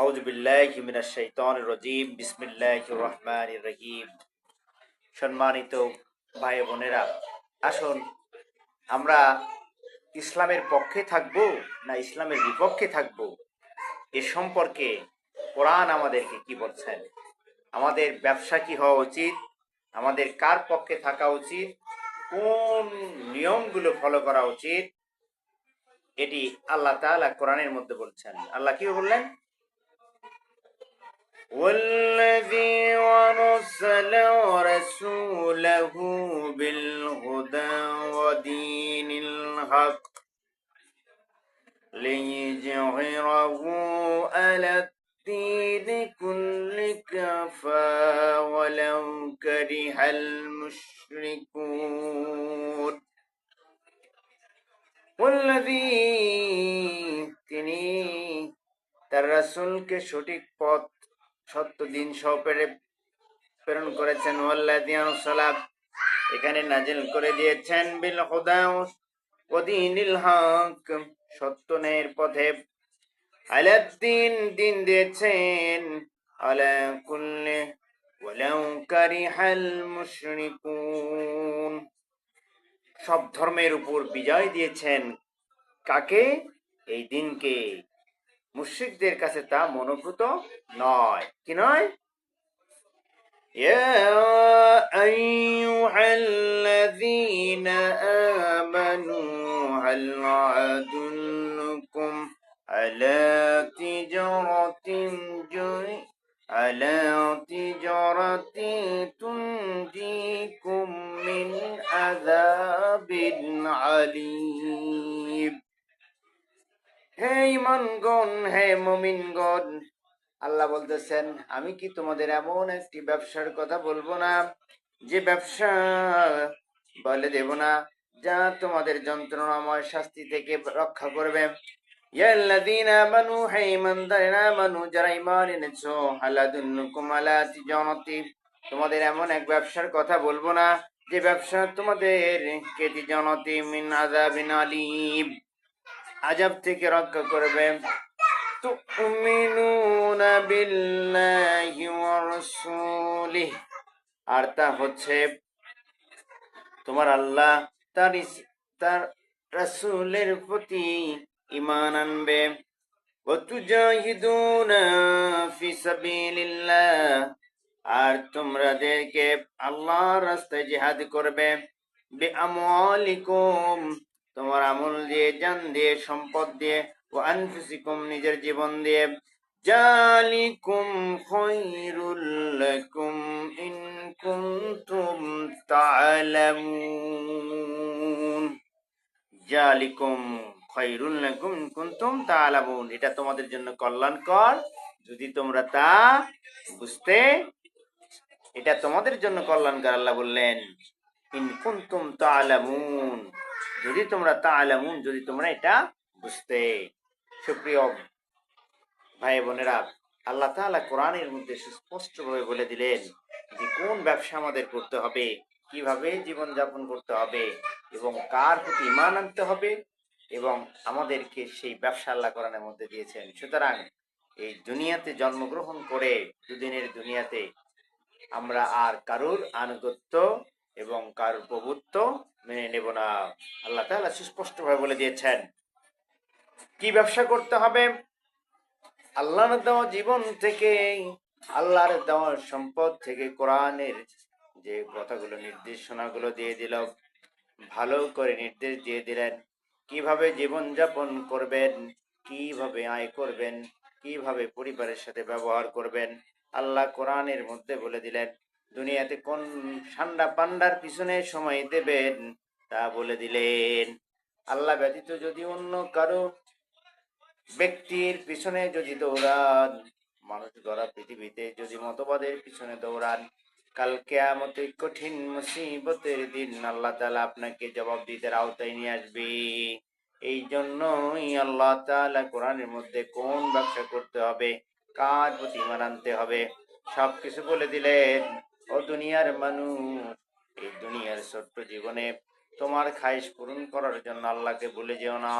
আউযু বিল্লাহি মিনাশ শাইতানির রাজীম বিসমিল্লাহির রহমানির রহিম। সম্মানিত ভাই বোনেরা, আসুন আমরা ইসলামের পক্ষে থাকব না ইসলামের বিপক্ষে থাকব, এ সম্পর্কে কোরআন আমাদেরকে কি বলছেন। আমাদের ব্যবসা কি হওয়া উচিত, আমাদের কার পক্ষে থাকা উচিত, কোন নিয়মগুলো ফলো করা উচিত, এটি আল্লাহ তাআলা কোরআনের মধ্যে বলছেন। আল্লাহ কি বললেন? والذي أرسل رسوله بالهدى ودين الحق ليظهره على الدين كله كفى ولو كره المشركون। والذي তিনি তার রাসূলকে সঠিক পথ সত্য দিন সহ প্রেরণ করেছেন। ওয়াল্লাযী আরসালা এখানে নাজিল করে দিয়েছেন বিল হুদা ওয়া দীনিল হক, সত্য ন্যায়ের পথে, আলাদ দিন দিন দিয়েছেন, আলা কুল্লি ওয়ালাউ কারিহাল মুশরিকুন, সব ধর্মের উপর বিজয় দিয়েছেন। কাকে? এই দিনকে। মুশরিকদের কাছে তা মনোভূত নয়। কি নয়? يا أيها الذين آمنوا هل أدلكم على تجارة تنجيكم من عذاب عليم। হে ঈমানগণ, হে মুমিনগণ, আল্লাহ বলতেছেন, আমি কি তোমাদের এমন একটি ব্যবসার কথা বলবো না, যে ব্যবসা বলে দেব না, যা তোমাদের যন্ত্রণাময় শাস্তি থেকে রক্ষা করবে। ইয়াল্লাযীনা আমানু, হে ঈমানদারেরা, আমানু যারা ঈমান এনেছো, হাল আদুল্লুকুম আলা তিজারাতি, তোমাদের এমন এক ব্যবসার কথা বলবো না, যে ব্যবসা তোমাদের কে তিজারাতি মিন আযাবিন আলীম, আযাব থেকে রক্ষা করবে। তুমিনুনা বিল্লাহি ওয়া রাসূলিহি, আর তা হচ্ছে তোমার আল্লাহ তার রাসূলের প্রতি ঈমান আনবে। ওয়া তুজাহিদুনা ফি সাবিলিল্লাহ, আর তোমরাদেরকে আল্লাহর রাস্তায় জিহাদ করবে। বিআমওয়ালিকুম, তোমার আমল দিয়ে, জান দিয়ে, সম্পদ দিয়ে, ওয়া আনফুসিকুম, নিজের জীবন দিয়ে। জালিকুম খায়রুল লাকুম ইন কুনতুম তা'লামুন। জালিকুম খায়রুল লাকুম ইন কুনতুম তা'লামুন, এটা তোমাদের জন্য কল্যাণকর যদি তোমরা তা বুঝতে। এটা তোমাদের জন্য কল্যাণকর, আল্লাহ বললেন, ইন কুনতুম তা'লামুন, যদি তোমরা তা'লামুন, যদি তোমরা এটা বুঝতে। সুপ্রিয় ভাই বোনেরা, আল্লাহ তাআলা কোরআনের মধ্যে সুস্পষ্টভাবে বলে দিলেন যে কোন ব্যবসা আমাদের করতে হবে, কিভাবে জীবন যাপন করতে হবে, এবং কার প্রতি ঈমান আনতে হবে, এবং আমাদেরকে সেই ব্যবসা আল্লাহ কোরআনের মধ্যে দিয়েছেন। সুতরাং এই দুনিয়াতে জন্মগ্রহণ করে দুদিনের দুনিয়াতে আমরা আর কারুর আনুগত্য এবং কারুর প্রভুত্ব মেনে নেব না। আল্লাহ তাআলা সুস্পষ্টভাবে বলে দিয়েছেন কি ব্যবসা করতে হবে। আল্লাহর দেওয়া জীবন থেকে, আল্লাহর দেওয়া সম্পদ থেকে কোরআনের যে কথাগুলো, নির্দেশনাগুলো দিয়ে দিল, ভালো করে নির্দেশ দিয়ে দিলেন কিভাবে জীবন যাপন করবেন, কিভাবে আয় করবেন, কিভাবে পরিবারের সাথে ব্যবহার করবেন। আল্লাহ কোরআনের মধ্যে বলে দিলেন দুনিয়াতে কোন ঠান্ডা পান্ডার পিছনে সময় দেবেন তা বলে দিলেন। আল্লাহ ব্যতীত যদি অন্য কারো ব্যক্তির পিছনে যদি দৌড়ান, মানুষ গড়া পৃথিবীতে যদি মতবাদের পিছনে দৌড়ান, কাল কিয়ামতে কঠিন মুসিবতের দিন আল্লাহ তাআলা আপনাকে জবাবদিহিতার আওতায় নিয়ে আসবে। এই জন্যই আল্লাহ তাআলা কোরআনের মধ্যে কোন ব্যবসা করতে হবে, কার প্রতি ঈমান আনতে হবে, সবকিছু বলে দিলেন। ও দুনিয়ার মানুষ, এই দুনিয়ার ছোট্ট জীবনে তোমার খায়েশ পূরণ করার জন্য আল্লাহকে ভুলে যেও না।